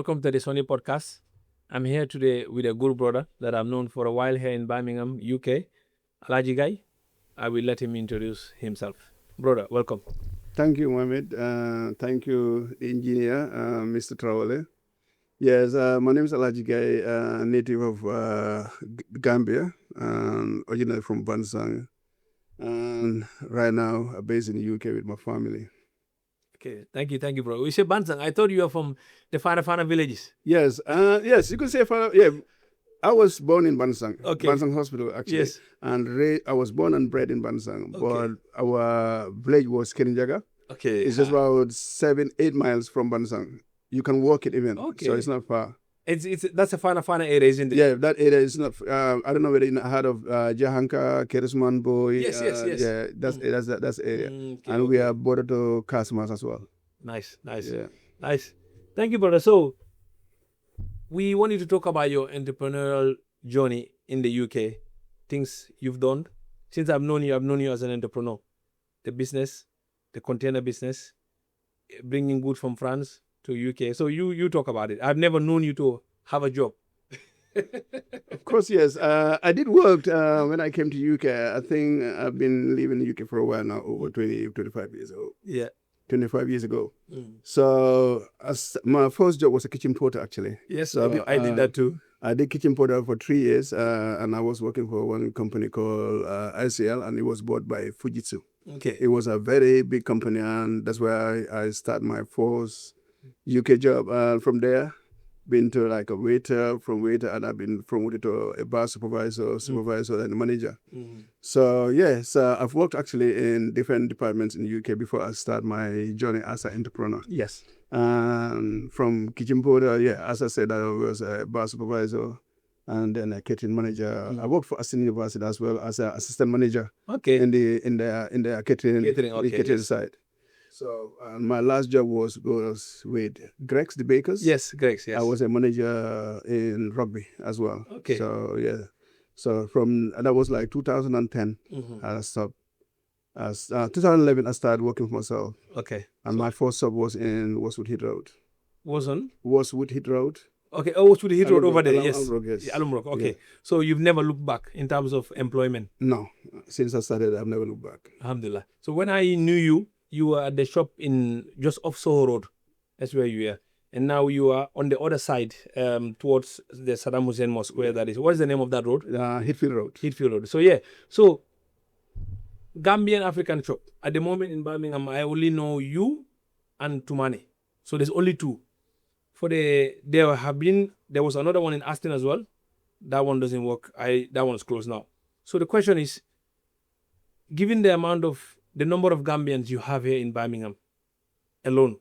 welcome to the Soni Podcast. I'm here today with a good brother that I've known for a while here in Birmingham, UK, Alagie Gai. I will let him introduce himself. Brother, welcome. Thank you, Mohamed. Thank you, engineer, Mr. Traore. Yes, my name is Alagie Gai, native of Gambia, originally from Bansang. And right now, I'm based in the UK with my family. Okay, thank you, bro. We say Bansang. I thought you were from the Fana villages. Yes, you could say, yeah, I was born in Bansang, Okay. Bansang Hospital, actually. Yes. And I was born and bred in Bansang, Okay. but our village was Kerinjaga. Okay. It's just about 7-8 miles from Bansang. You can walk it even, Okay. so it's not far. That's a Fana area, isn't it? Yeah, that area is not. I don't know whether you heard of Jahanka, Kerisman Boy. Yes. Yeah, that's area, Okay, and we are border to Kasmas as well. Nice. Yeah. Nice. Thank you, brother. So, we want you to talk about your entrepreneurial journey in the UK, things you've done. Since I've known you as an entrepreneur. The business, the container business, bringing goods from France to UK. So you talk about it. I've never known you to have a job. Of course, yes. I did work when I came to UK. I think I've been living in the UK for a while now, over 25 years ago. Yeah. 25 years ago. So my first job was a kitchen porter, actually. Yes, So, I did that too. I did kitchen porter for 3 years, and I was working for one company called ICL, and it was bought by Fujitsu. Okay. It was a very big company, and that's where I started my first UK job. From there, been to like a waiter, and I've been promoted to a bar supervisor, and manager. So yes, I've worked actually in different departments in the UK before I start my journey as an entrepreneur. Yes. From kitchen porter, as I said, I was a bar supervisor and then a catering manager. I worked for Aston University as well as an assistant manager. Okay. In the catering side. So my last job was with Greg's, the bakers. Yes, Greg's, yes. I was a manager in rugby as well. Okay. So yeah. So that was like 2010. I stopped. 2011 I started working for myself. Okay. And my first job was in Westwood Heath Road. Westwood Heath Road. Okay. Oh, Westwood Heath Road over there. Yes. Yes. Alumrock. Okay. Yeah. So you've never looked back in terms of employment? No. Since I started, I've never looked back. Alhamdulillah. So when I knew you were at the shop in just off Soho Road. That's where you were. And now you are on the other side, towards the Saddam Hussein Mosque, where that is. What is the name of that road? Heathfield Road. Heathfield Road. So yeah. So Gambian African shop. At the moment in Birmingham, I only know you and Tumane. So there's only two. There was another one in Aston as well. That one doesn't work. That one's closed now. So the question is, given the number of Gambians you have here in Birmingham alone,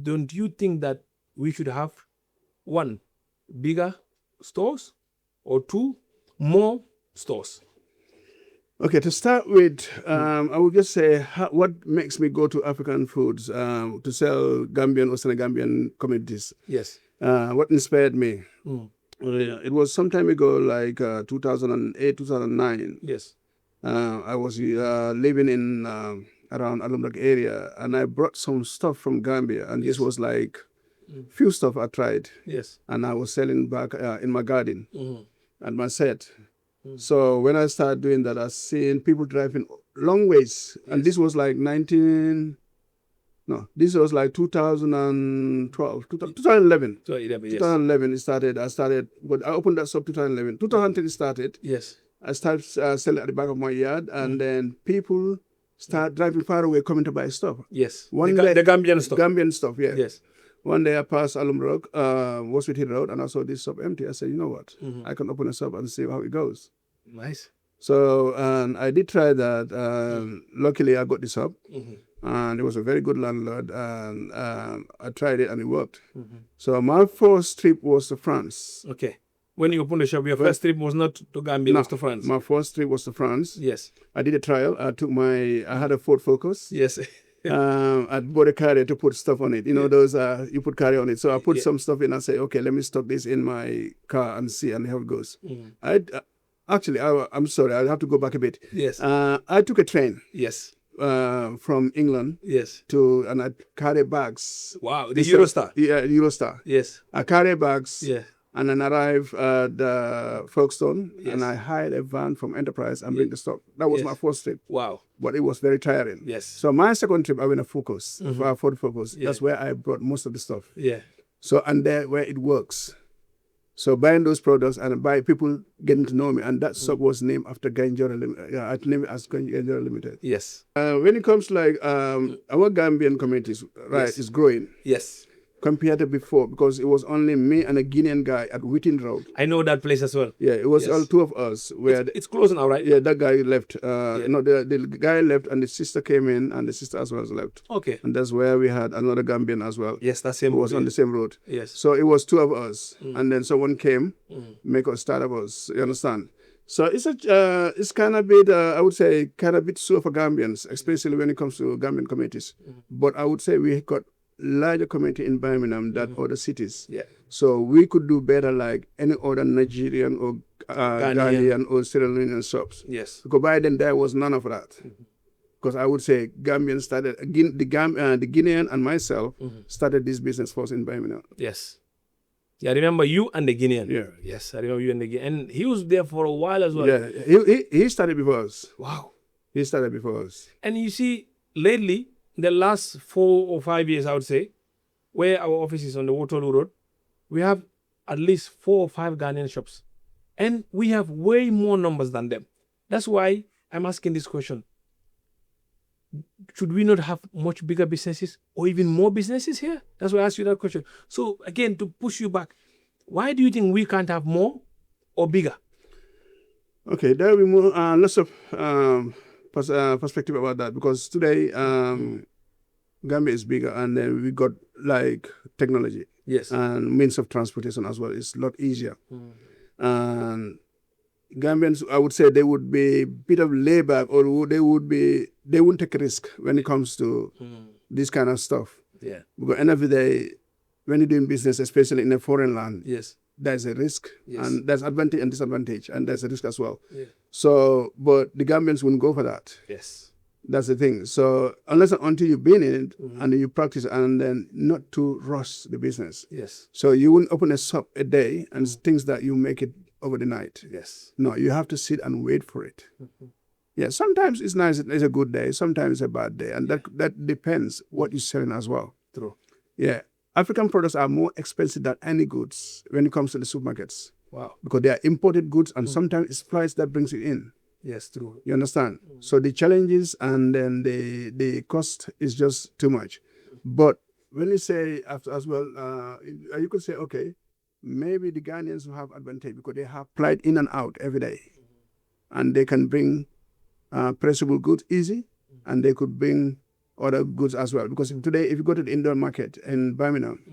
don't you think that we should have one, bigger stores, or two, more stores? Okay, to start with, I would just say what makes me go to African foods to sell Gambian or Senegambian communities. Yes. What inspired me? It was some time ago, like 2008, 2009. Yes. I was living in around Alumrock area, and I brought some stuff from Gambia, and this was like few stuff I tried. Yes. And I was selling back in my garden at my set. So when I started doing that, I seen people driving long ways, and this was like 2012, 2012, 2011. 2011 it started. But I opened that shop 2011. 2010 started. Yes. I started selling at the back of my yard, and then people start driving far away coming to buy stuff. Yes. The Gambian stuff. Gambian stuff, yeah. Yes. One day I passed Alumrock, Westwood Hill Road, and I saw this shop empty. I said, you know what? I can open a shop and see how it goes. Nice. So and I did try that. Luckily, I got this shop, and it was a very good landlord, and I tried it and it worked. So my first trip was to France. Okay. When you opened the shop, your first trip was not to Gambia, it was to France. My first trip was to France. Yes. I did a trial. I had a Ford Focus. Yes. I bought a carrier to put stuff on it. You know, those you put carrier on it. So I put some stuff in and say, okay, let me stock this in my car and see and how it goes. Mm. I'm sorry, I have to go back a bit. Yes. I took a train. Yes. from England Yes. and I carry bags. Wow. The Eurostar. Yeah, Eurostar. Yes. I carry bags. Yeah. And then arrive at Folkestone, Yes. and I hired a van from Enterprise and bring the stock. That was Yes. my first trip, Wow. but it was very tiring. Yes. So my second trip, I went to Focus, Ford Focus. Yeah. That's where I brought most of the stuff. Yeah. So, and there where it works. So buying those products and by people getting to know me, and that stock was named after Gai Njorro. I named it as Gai Njorro Limited. Yes. When it comes to like our Gambian communities, right, Yes. is growing Yes. compared to before because it was only me and a Guinean guy at Whitting Road. I know that place as well. Yeah, it was Yes. all two of us. Where It's closed now, right? yeah, that guy left. No, the guy left, and the sister came in, and the sister as well as left. Okay. And that's where we had another Gambian as well. Yes, that's Who same. was on the same road. Yes. So it was two of us, and then someone came, make us start of us. You understand? So it's kind of bit, I would say, kind of bit slow for Gambians, especially when it comes to Gambian communities. But I would say we got larger community in Birmingham than other cities. Yeah. So we could do better like any other Nigerian or Ghanaian or Sierra Leonean shops. Yes. Because by then there was none of that. Because I would say Gambian started, the Guinean and myself started this business first in Birmingham. Yes. Yeah, I remember you and the Guinean. Yeah. Yes, I remember you and the Guinean. And he was there for a while as well. Yeah, he started before us. Wow. He started before us. And you see, lately, the last 4 or 5 years, I would say, where our office is on the Waterloo Road, we have at least 4 or 5 Ghanaian shops. And we have way more numbers than them. That's why I'm asking this question. Should we not have much bigger businesses or even more businesses here? That's why I asked you that question. So again, to push you back, why do you think we can't have more or bigger? Okay, there will be more, lots of perspective about that because today Gambia is bigger and then we got like technology. Yes. And means of transportation as well. It's a lot easier. And Gambians, I would say they would be a bit of labor or they wouldn't take a risk when it comes to this kind of stuff. Yeah. Because at the end of the day, when you're doing business, especially in a foreign land, Yes. there's a risk Yes. and there's advantage and disadvantage and there's a risk as well. Yeah. So, but the Gambians wouldn't go for that. Yes. That's the thing. So unless until you've been in it and you practice and then not to rush the business. Yes. So you wouldn't open a shop a day and things that you make it over the night. Yes. No, you have to sit and wait for it. Yeah, sometimes it's nice, it's a good day, sometimes it's a bad day. And that depends what you're selling as well. True. Yeah. African products are more expensive than any goods when it comes to the supermarkets. Wow. Because they are imported goods and sometimes it's price that brings it in. Yes, true. You understand? So the challenges and then the cost is just too much. But when you say after as well, you could say, okay, maybe the Ghanaians will have advantage because they have flight in and out every day. And they can bring perishable goods easy and they could bring other goods as well. Because today, if you go to the indoor market in Birmingham,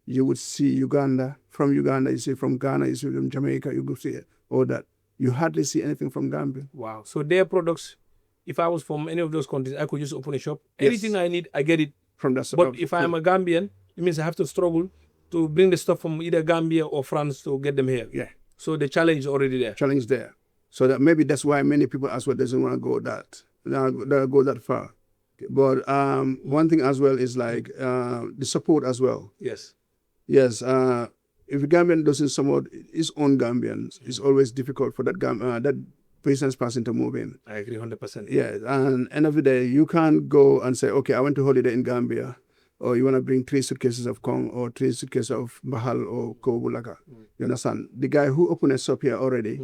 you would see Uganda, you see from Ghana, you see from Jamaica, you could see it, all that. You hardly see anything from Gambia. Wow. So their products, if I was from any of those countries, I could just open a shop. Yes. Anything I need, I get it. From that. But if I am a Gambian, it means I have to struggle to bring the stuff from either Gambia or France to get them here. Yeah. So the challenge is already there. Challenge there. So that maybe that's why many people as well doesn't want to go that far. But one thing as well is like the support as well. Yes. Yes. If a Gambian doesn't support his own Gambians, it's always difficult for that business person to move in. I agree 100%. Yeah. And end of the day, you can't go and say, okay, I went to holiday in Gambia, or you want to bring 3 suitcases of Kong or 3 suitcases of Bahal or Kobulaka. You understand? The guy who opened a shop here already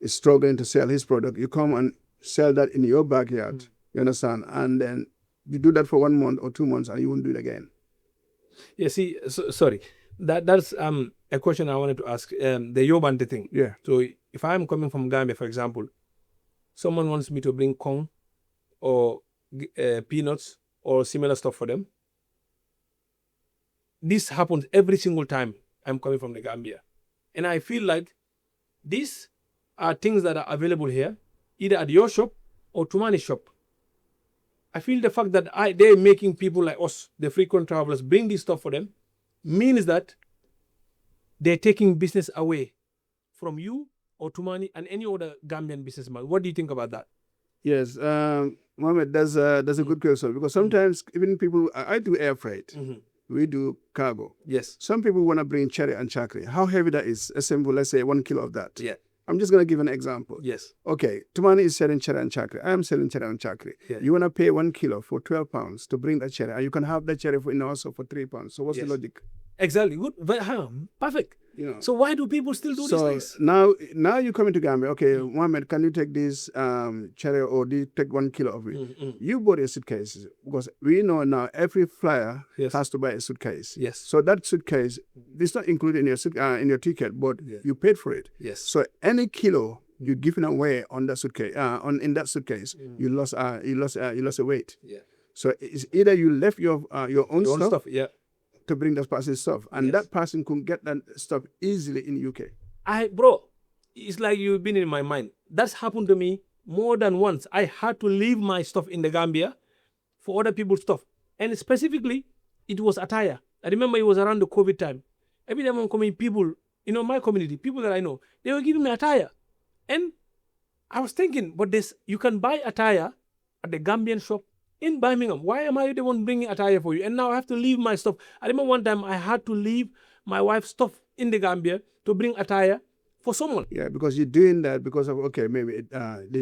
is struggling to sell his product. You come and sell that in your backyard. You understand? And then you do that for 1 month or 2 months and you won't do it again. Yeah, see, sorry. That's a question I wanted to ask. The Yobante thing. Yeah. So if I'm coming from Gambia, for example, someone wants me to bring Kong or peanuts or similar stuff for them. This happens every single time I'm coming from the Gambia. And I feel like these are things that are available here, either at your shop or Tumani's shop. I feel the fact that they're making people like us, the frequent travelers, bring this stuff for them, means that they're taking business away from you or Tumani and any other Gambian businessman. What do you think about that? Yes, Mohammed, that's a good question because sometimes even people, I do air freight. We do cargo. Yes. Some people want to bring cherry and chocolate. How heavy that is? A simple, let's say 1 kilo of that. Yeah. I'm just going to give an example. Yes. Okay, Tumani is selling cherry and chocolate. I am selling cherry and chocolate. Yeah. You want to pay 1 kilo for 12 pounds to bring that cherry, and you can have that cherry for also for 3 pounds. So what's the logic? Exactly. Good. Perfect. You know. So why do people still do these things? Now you come into Gambia. Okay, Mohammed, can you take this cherry or do you take 1 kilo of it? You bought a suitcase because we know now every flyer has to buy a suitcase. Yes. So that suitcase, this not included in your ticket, but you paid for it. Yes. So any kilo you're giving away on that suitcase, in that suitcase, you lost a weight. Yeah. So it's either you left your own stuff. Yeah. To bring that person's stuff, and that person could get that stuff easily in UK. Bro, it's like you've been in my mind. That's happened to me more than once. I had to leave my stuff in the Gambia for other people's stuff, and specifically, it was attire. I remember it was around the COVID time. Every time I'm coming, people, my community, people that I know, they were giving me attire, and I was thinking, but you can buy attire at the Gambian shop in Birmingham. Why am I the one bringing attire for you? And now I have to leave my stuff. I remember one time I had to leave my wife's stuff in the Gambia to bring attire for someone. Yeah, because you're doing that because of, maybe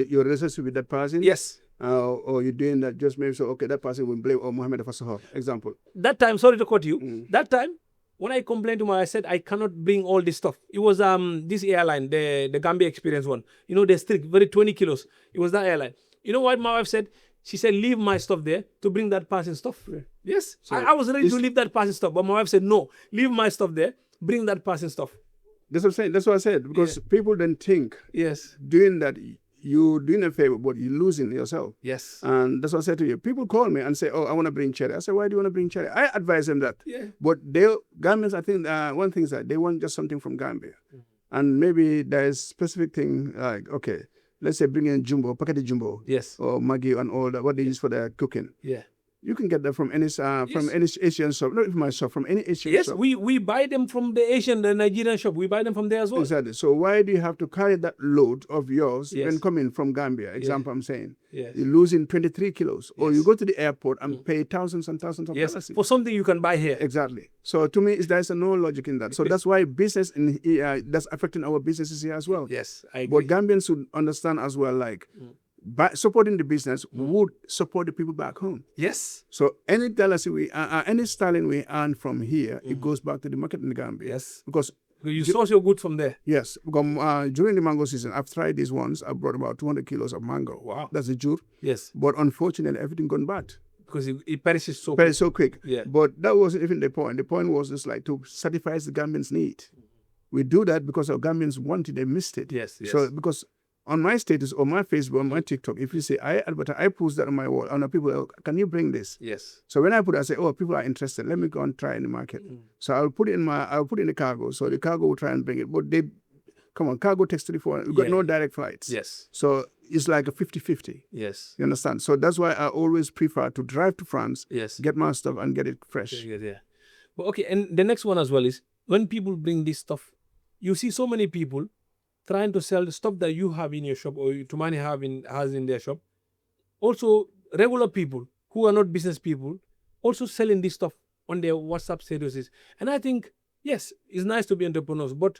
your relationship with that person. Yes. Or you're doing that just maybe so, that person will blame Mohammed Fasaho, example. That time, sorry to cut you, that time, when I complained to my, I said, I cannot bring all this stuff. It was this airline, the Gambia Experience one. They're strict, very 20 kilos. It was that airline. You know what my wife said? She said, leave my stuff there to bring that person's stuff. Yeah. Yes. So I was ready to leave that person's stuff, but my wife said, no, leave my stuff there, bring that person's stuff. That's what I'm saying. That's what I said. Because people then think doing that, you're doing a favor, but you're losing yourself. Yes. And that's what I said to you. People call me and say, I want to bring cherry. I say, why do you want to bring cherry? I advise them that. Yeah. But Gambians, I think one thing is that they want just something from Gambia. And maybe there's specific thing like, let's say bring in jumbo, packet jumbo. Yes. Or Maggi and all that, what they use for their cooking. Yeah. You can get that from any Asian shop, not even my shop, from any Asian shop. Yes, we buy them from the Nigerian shop. We buy them from there as well. Exactly. So why do you have to carry that load of yours when coming from Gambia? Example, I'm saying. Yes. You're losing 23 kilos. Or you go to the airport and pay thousands and thousands of dollars. For something you can buy here. Exactly. So to me, there's no logic in that. So that's why business that's affecting our businesses here as well. Yes, I agree. But Gambians should understand as well, like, by supporting the business would support the people back home. Yes. So any dollars any sterling we earn from here, it goes back to the market in the Gambia. Yes. Because you source your goods from there. Yes. Because during the mango season, I've tried these ones. I brought about 200 kilos of mango. Wow. That's a jur. Yes. But unfortunately, everything gone bad. Because it perishes so quick. Yeah. But that wasn't even the point. The point was just like to satisfy the Gambians' need. We do that because our Gambians wanted, they missed it. Yes. So because on my status, on my Facebook, on my TikTok, if you say I advertise, I post that on my wall, and people, can you bring this? Yes. So when I put it, I say, people are interested. Let me go and try in the market. So I'll put it in the cargo. So the cargo will try and bring it. But cargo takes 34. We've got no direct flights. Yes. So it's like a 50-50. Yes. You understand? So that's why I always prefer to drive to France, get my stuff and get it fresh. Yeah. But okay, and the next one as well is when people bring this stuff, you see so many people trying to sell the stuff that you have in your shop or Tumani has in their shop. Also, regular people who are not business people also selling this stuff on their WhatsApp statuses. And I think, yes, it's nice to be entrepreneurs, but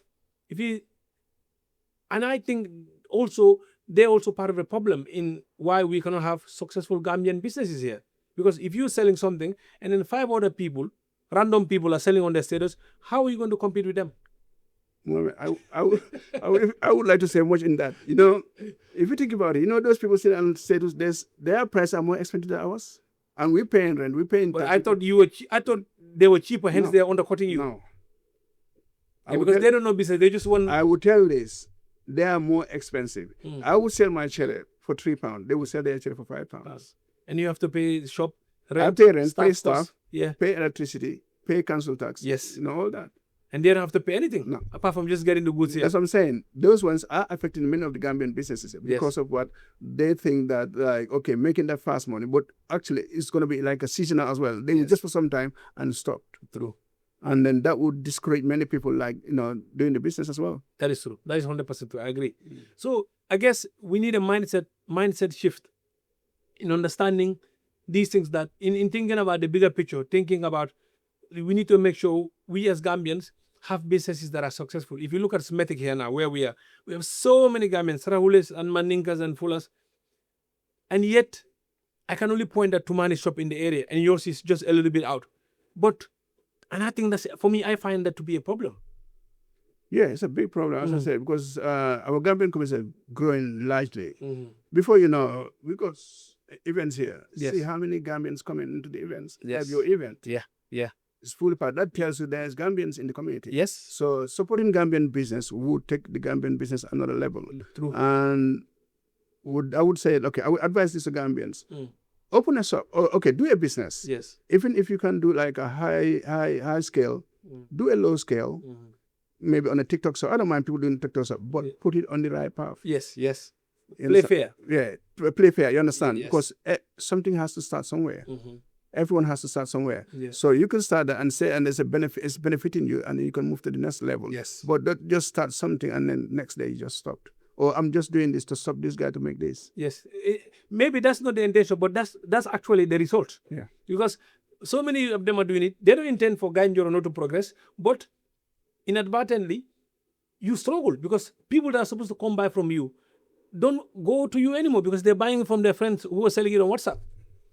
I think also they're also part of the problem in why we cannot have successful Gambian businesses here. Because if you're selling something and then 5 other people, random people are selling on their status, how are you going to compete with them? Well, I would like to say much in that. If you think about it, those people sitting on status, their prices are more expensive than ours. And we're paying rent, we're paying But tax. I thought they were cheaper, hence they're undercutting you. No. Because they don't know business, they just want... I would tell you this, they are more expensive. I would sell my cherry for £3. They would sell their cherry for £5. And you have to pay shop rent. I pay rent, pay staff, pay electricity, pay council tax. Yes. All that. And they don't have to pay anything. No. Apart from just getting the goods here. That's what I'm saying. Those ones are affecting many of the Gambian businesses because of what they think that, making that fast money. But actually, it's going to be like a seasonal as well. They will just for some time and stop. True. And then that would discourage many people doing the business as well. That is true. That is 100% true. I agree. So I guess we need a mindset shift in understanding these things, that in thinking about the bigger picture, thinking about we need to make sure we as Gambians have businesses that are successful. If you look at Smetic here now, where we are, we have so many Gambians, Sarahules and Mandinkas and Fullers, and yet I can only point at Tumani's shop in the area, and yours is just a little bit out. And I think that's, for me, I find that to be a problem. Yeah, it's a big problem, as I said, because our Gambian community is growing largely. Before you know, we got events here. Yes. See how many Gambians come into the events. Yes. Have your event. Yeah. It's fully part. That tells you there's Gambians in the community. Yes. So supporting Gambian business would take the Gambian business another level. True. And I would say, okay, I would advise this to Gambians. Open a shop. Or, okay, do a business. Yes. Even if you can do like a high scale, do a low scale. Maybe on a TikTok shop. I don't mind people doing TikTok shop, but put it on the right path. Yes. You Play understand? fair. Yeah, play fair. You understand? Yes. Because something has to start somewhere. Everyone has to start somewhere. Yes. So you can start that and say, and there's a benefit. It's benefiting you, and then you can move to the next level. Yes. But don't just start something and then next day you just stopped. Or I'm just doing this to stop this guy to make this. Yes. Maybe that's not the intention, but that's actually the result. Yeah. Because so many of them are doing it. They don't intend for Gai Njorro not to progress, but inadvertently, you struggle because people that are supposed to come buy from you don't go to you anymore because they're buying from their friends who are selling it on WhatsApp.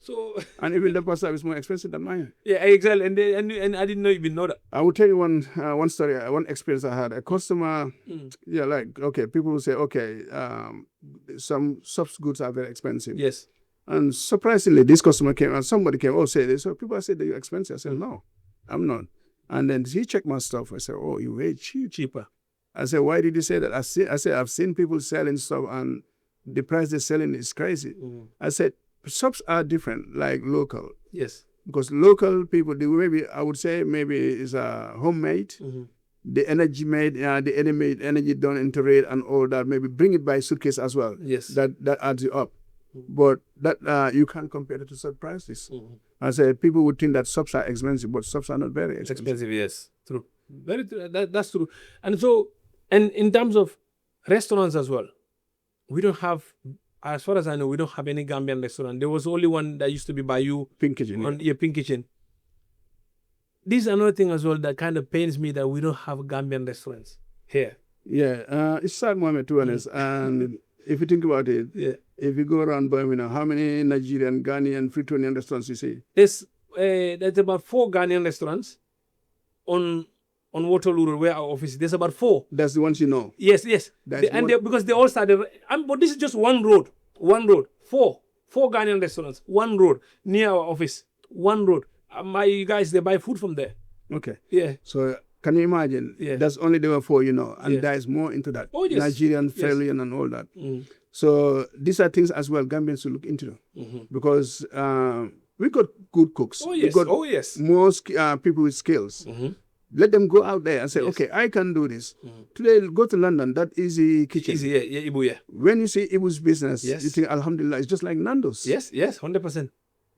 So And even the WhatsApp is more expensive than mine. yeah, exactly. And I didn't even know that. I will tell you one story, one experience I had. A customer, people will say, okay, some soft goods are very expensive. Yes. And surprisingly, this customer came and somebody came, say this. So people said that you're expensive. I said, no, I'm not. And then he checked my stuff. I said, oh, you way cheaper. I said, why did you say that? I said, I've seen people selling stuff and the price they're selling is crazy. I said, shops are different, like local. Yes. Because local people, I would say maybe is homemade. The energy made, the energy done into trade and all that. Maybe bring it by suitcase as well. Yes. That adds you up. But that you can't compare it to such prices. I said people would think that shops are expensive, but shops are not very expensive. Expensive, yes. True. Very true. That's true. And so, and in terms of restaurants as well, we don't have, as far as I know, we don't have any Gambian restaurant. There was only one that used to be by you. Pink Kitchen. Pink Kitchen. This is another thing as well that kind of pains me, that we don't have Gambian restaurants here. Yeah, it's sad moment, to be honest. And if you think about it, if you go around Birmingham, how many Nigerian, Ghanaian, Fritonian restaurants you see? There's about 4 Ghanaian restaurants on Waterloo Road, where our office is. There's about 4. That's the ones you know? Yes. Because they all started, but this is just one road. 4 Ghanaian restaurants, one road, near our office, one road. My guys, they buy food from there. Okay. Yeah. So can you imagine? Yeah. That's only there were 4, and there's more into that. Oh, yes. Nigerian, Fairlian, and all that. So these are things as well Gambians should look into, because we got good cooks. Oh, yes. We got more people with skills. Let them go out there and say, okay, I can do this. Today, go to London, that Easy Kitchen. Easy, yeah, Ibu, yeah. When you see Ibu's business, Yes. you think, Alhamdulillah, it's just like Nando's. Yes, 100%.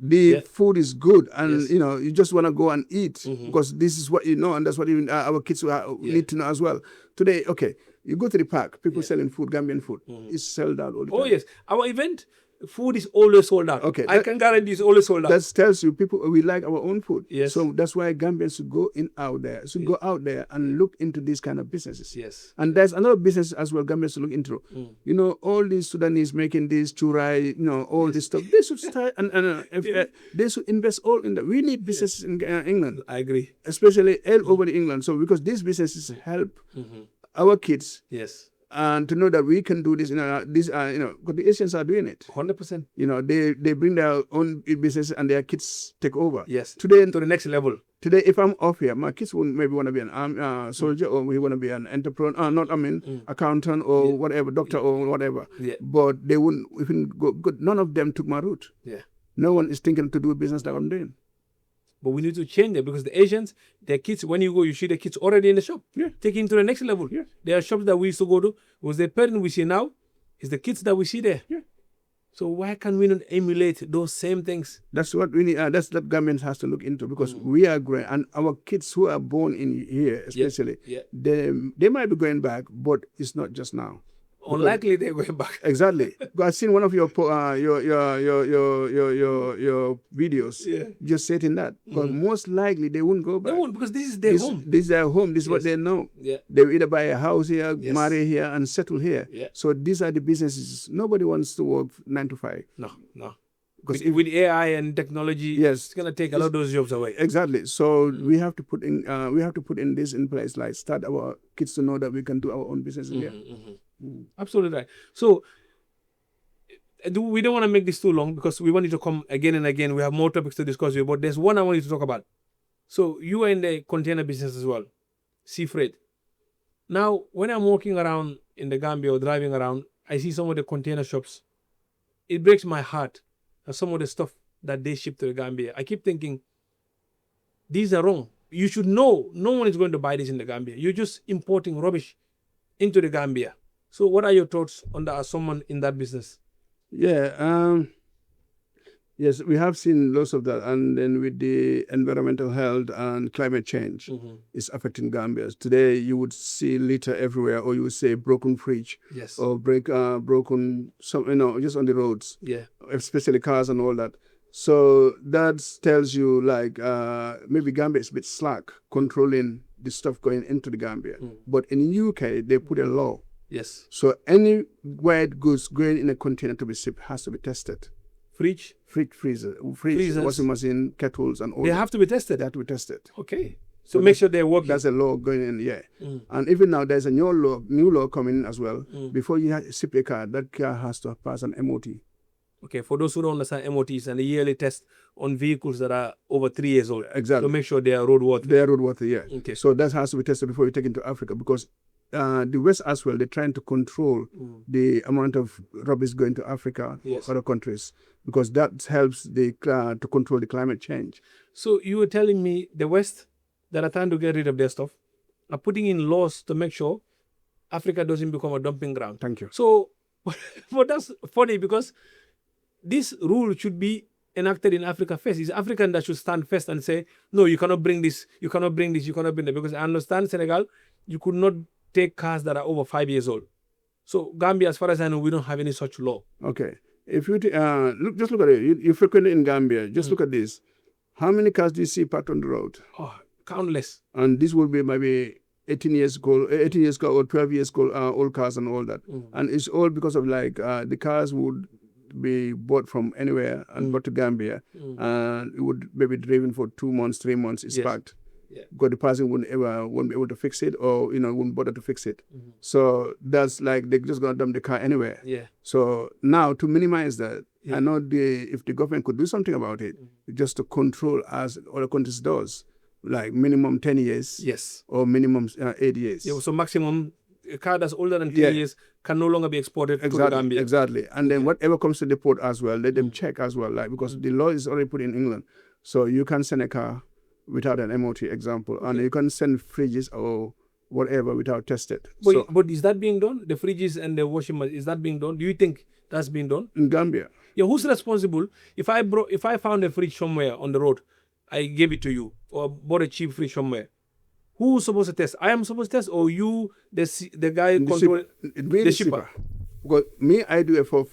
The food is good, and Yes. you just want to go and eat because this is what you know, and that's what our kids need to know as well. Today, okay, you go to the park, people selling food, Gambian food, it's sold out all the time. Oh, yes. Our event, food is always sold out. Okay, I can guarantee it's always sold out. That tells you people, we like our own food. Yes. So that's why Gambians should go go out there and look into these kind of businesses. Yes. And there's another business as well Gambians should look into. All these Sudanese making this churai, all this stuff. They should start they should invest all in that. We need businesses in England. I agree. Especially all over England. So because these businesses help our kids. Yes. And to know that we can do this, because the Asians are doing it. 100%. They bring their own business and their kids take over. Yes. Today, to the next level. Today, if I'm off here, my kids will maybe want to be an soldier or we want to be an entrepreneur, accountant or whatever, doctor or whatever. Yeah. But they wouldn't even go good. None of them took my route. Yeah. No one is thinking to do a business that I'm doing. But we need to change it because the Asians, their kids, when you go, you see the kids already in the shop. Yeah. Taking to the next level. Yeah. There are shops that we used to go to. Was the parent we see now, is the kids that we see there. Yeah. So why can we not emulate those same things? That's what we need. That's what government has to look into because we are growing, and our kids who are born in here, especially, they might be going back, but it's not just now. Unlikely they're going back. Exactly. I've seen one of your videos. Yeah. Just stating that. Because most likely they won't go back. They won't, because this is their home. This is their home. This is what they know. Yeah. They will either buy a house here, marry here, and settle here. Yeah. So these are the businesses. Nobody wants to work 9 to 5. No. Because with AI and technology, it's gonna take a lot of those jobs away. Exactly. So we have to put in this in place, like start our kids to know that we can do our own business here. Absolutely right. So we don't want to make this too long, because we want you to come again and again. We have more topics to discuss with, but there's one I want you to talk about. So you are in the container business as well, sea freight. Now, when I'm walking around in the Gambia or driving around, I see some of the container shops. It breaks my heart. Some of the stuff that they ship to the Gambia, I keep thinking, these are wrong. You should know no one is going to buy this in the Gambia. You're just importing rubbish into the Gambia. So what are your thoughts on that as someone in that business? Yeah, yes, we have seen lots of that. And then with the environmental health and climate change, it's affecting Gambia. Today, you would see litter everywhere, or you would say broken fridge, or broken, just on the roads, especially cars and all that. So that tells you, like, maybe Gambia is a bit slack controlling the stuff going into the Gambia. But in UK, they put a law. Yes. So any white goods going in a container to be shipped has to be tested. Fridge, freezer, washing machine, kettles, and all. They have to be tested. They have to be tested. Okay. So make sure they're working. That's a law going in, And even now, there's a new law coming in as well. Before you ship a car, that car has to pass an MOT. Okay, for those who don't understand, MOTs and a yearly test on vehicles that are over 3 years old. Exactly. So make sure they are roadworthy. They are roadworthy, yeah. Okay. So that has to be tested before you take it to Africa, because the West as well, they're trying to control the amount of rubbish going to Africa or other countries, because that helps to control the climate change. So you were telling me the West, that are trying to get rid of their stuff, are putting in laws to make sure Africa doesn't become a dumping ground. Thank you. So, but that's funny, because this rule should be enacted in Africa first. It's African that should stand first and say, no, you cannot bring this, you cannot bring this, you cannot bring that. Because I understand Senegal, you could not take cars that are over 5 years old. So Gambia, as far as I know, we don't have any such law. Okay. If you just look at it, you frequent in Gambia, just look at this. How many cars do you see parked on the road? Oh, countless. And this will be maybe 18 years old or 12 years old cars and all that. And it's all because of, like, the cars would be bought from anywhere and brought to Gambia, and it would maybe driven for 2 months, 3 months, it's packed. Yeah. Because the person won't be able to fix it, or won't bother to fix it. So that's like they're just gonna dump the car anywhere. Yeah. So now to minimize that, I know if the government could do something about it, just to control as other countries does, like minimum 10 years. Yes. Or minimum 8 years. Yeah. So maximum, a car that's older than 10 years can no longer be exported to the Gambia. Exactly. And then whatever comes to the port as well, let them check as well, like, because the law is already put in England. So you can send a car without an MOT, example, and you can send fridges or whatever without tested. But is that being done? The fridges and the washing machine, is that being done? Do you think that's being done? In Gambia. Yeah, who's responsible? If I found a fridge somewhere on the road, I gave it to you, or bought a cheap fridge somewhere, who's supposed to test? I am supposed to test, or you, the guy controlling the shipper? Because me, I do it for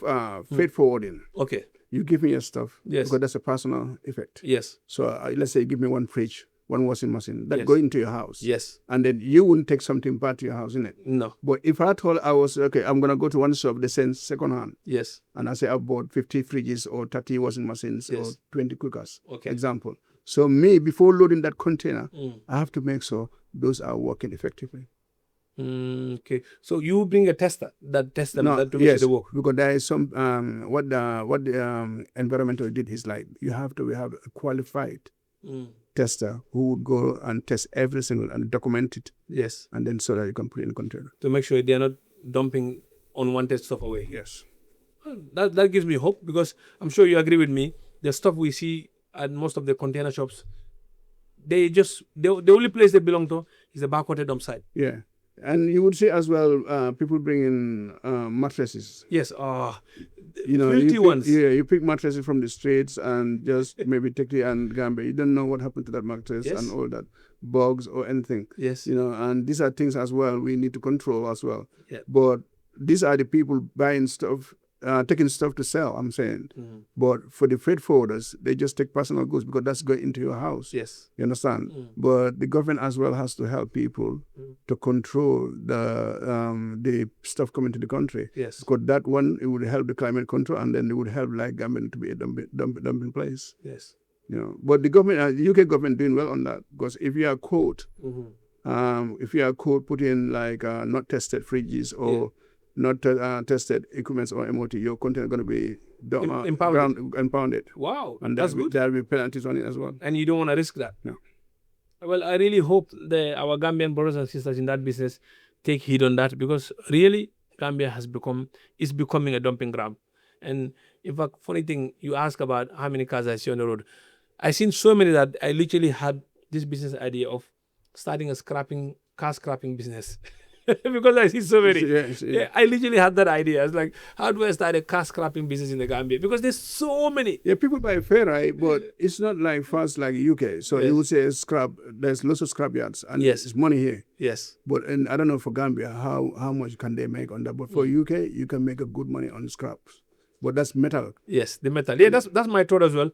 freight forwarding. Okay. You give me your stuff. Yes. Because that's a personal effect. Yes. So let's say you give me one fridge, one washing machine, that go into your house. Yes. And then you wouldn't take something back to your house, innit? No. But if I told I was, okay, I'm going to go to one shop, they send second hand. Yes. And I say I bought 50 fridges or 30 washing machines or 20 cookers, okay, example. So me, before loading that container, I have to make sure those are working effectively. Okay, so you bring a tester that tests them to make the work. Because there is some what the environmental did is, like, we have a qualified tester who would go and test every single and document it. Yes, and then so that you can put it in the container to make sure they are not dumping unwanted stuff away. Yes, that gives me hope, because I'm sure you agree with me. The stuff we see at most of the container shops, the only place they belong to is the backwater dump site. Yeah. And you would see as well, people bring in mattresses. Yes, filthy ones. Yeah, you pick mattresses from the streets and just maybe take the and Gambia. You don't know what happened to that mattress and all that, bugs or anything. Yes, and these are things as well we need to control as well. Yeah. But these are the people buying stuff, taking stuff to sell, I'm saying. Mm. But for the freight forwarders, they just take personal goods because that's going into your house. Yes. You understand? Mm. But the government as well has to help people to control the stuff coming to the country. Yes. Because that one, it would help the climate control, and then it would help like Gambian to be a dumping place. Yes. You know, but the government, UK government, doing well on that, because if you are caught, put in like not tested fridges or not tested equipments or MOT, your content is going to be impounded. Wow, And that's good. There'll be penalties on it as well. And you don't want to risk that. No. Well, I really hope our Gambian brothers and sisters in that business take heed on that, because really Gambia is becoming a dumping ground. And in fact, funny thing, you ask about how many cars I see on the road. I seen so many that I literally had this business idea of starting a car scrapping business. Because I see so many. Yeah, I literally had that idea. I was like, how do I start a car scrapping business in the Gambia? Because there's so many. Yeah, people buy fair, right? But it's not like fast like UK. So you would say scrap. There's lots of scrap yards, and there's money here. Yes. But and I don't know for Gambia how much can they make on that. But for UK, you can make a good money on scraps. But that's metal. Yes, the metal. Yeah, that's my thought as well.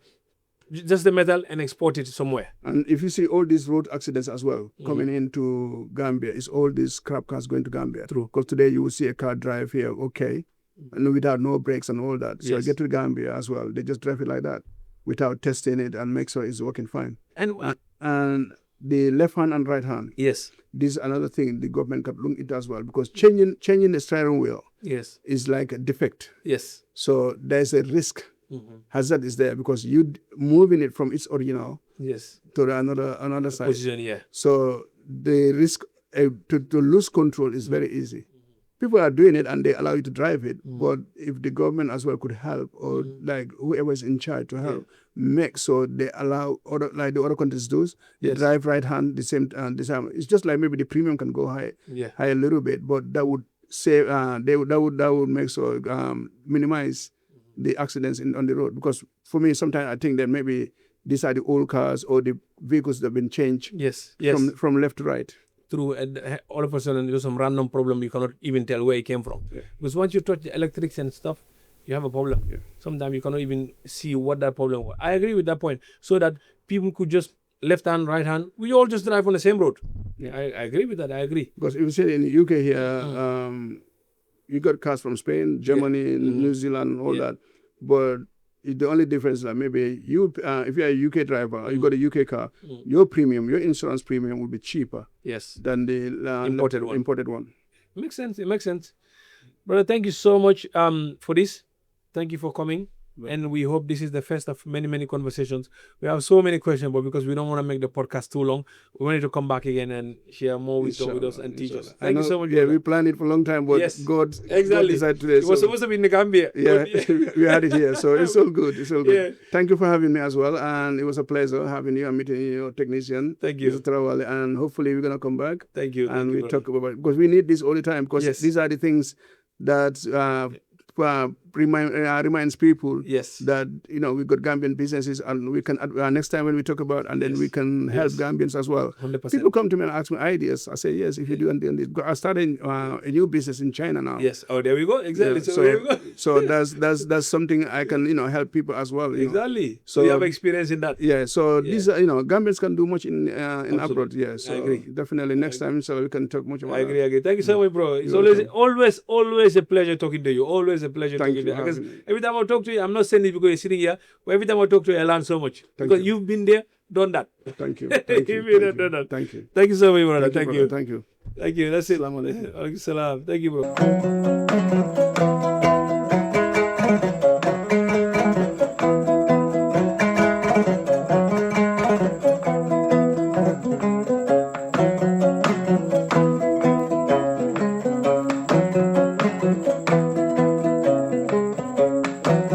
Just the metal and export it somewhere. And if you see all these road accidents as well coming into Gambia, it's all these scrap cars going to Gambia. True. Because today you will see a car drive here, and without no brakes and all that. So get to Gambia as well. They just drive it like that without testing it and make sure it's working fine. And the left hand and right hand. Yes. This is another thing the government can look into as well, because changing the steering wheel is like a defect. Yes. So there's a risk. Hazard is there because you moving it from its original to another side. Position, So the risk to lose control is very easy. People are doing it and they allow you to drive it, but if the government as well could help, or like whoever is in charge to help, make so they allow the other countries do, they drive right hand the same time. It's just like maybe the premium can go high a little bit, but that would save. That would make so minimize the accidents on the road. Because for me, sometimes I think that maybe these are the old cars or the vehicles that have been changed from left to right. Through, and all of a sudden there's some random problem you cannot even tell where it came from. Because once you touch the electrics and stuff, you have a problem. Sometimes you cannot even see what that problem was. I agree with that point. So that people could just left hand, right hand, we all just drive on the same road. I agree with that. I agree. Because if you say in the UK here, you got cars from Spain, Germany, New Zealand, all that. But the only difference is that maybe you, if you're a UK driver, you got a UK car, your premium, your insurance premium will be cheaper than the imported one. Makes sense. It makes sense. Brother, thank you so much for this. Thank you for coming. And we hope this is the first of many, many conversations. We have so many questions, but because we don't want to make the podcast too long, we wanted to come back again and share more wisdom with us and teach us. Thank you so much. Yeah, we planned it for a long time, but God decided today. It was supposed to be in the Gambia. Yeah, we had it here. So it's all good. It's all good. Yeah. Thank you for having me as well. And it was a pleasure having you and meeting your technician. Thank you. Mr. Tarawale. And hopefully we're going to come back. Thank you. And we talk about it. Because we need this all the time. Because these are the things that reminds people that we got Gambian businesses, and we can next time when we talk about, and then we can help Gambians as well. 100%. People come to me and ask me ideas. I say yes, if you do, and I started a new business in China now. Yes. Oh, there we go. Exactly. Yeah, there we go. So that's something I can help people as well. Exactly. So you have experience in that. Yeah. So these are Gambians can do much in abroad. Yeah. So I agree. Definitely next time, so we can talk much about. I agree. Thank you so much, bro. It's always a pleasure talking to you. Always a pleasure talking to you. Because every time I talk to you, I'm not saying it because you're sitting here, but every time I talk to you, I learn so much. Because you've been there, done that. Thank you. You've been there, done that. Thank you. Thank you so much, brother. Thank you. Thank you. That's it. Assalamu alaikum. Thank you, bro.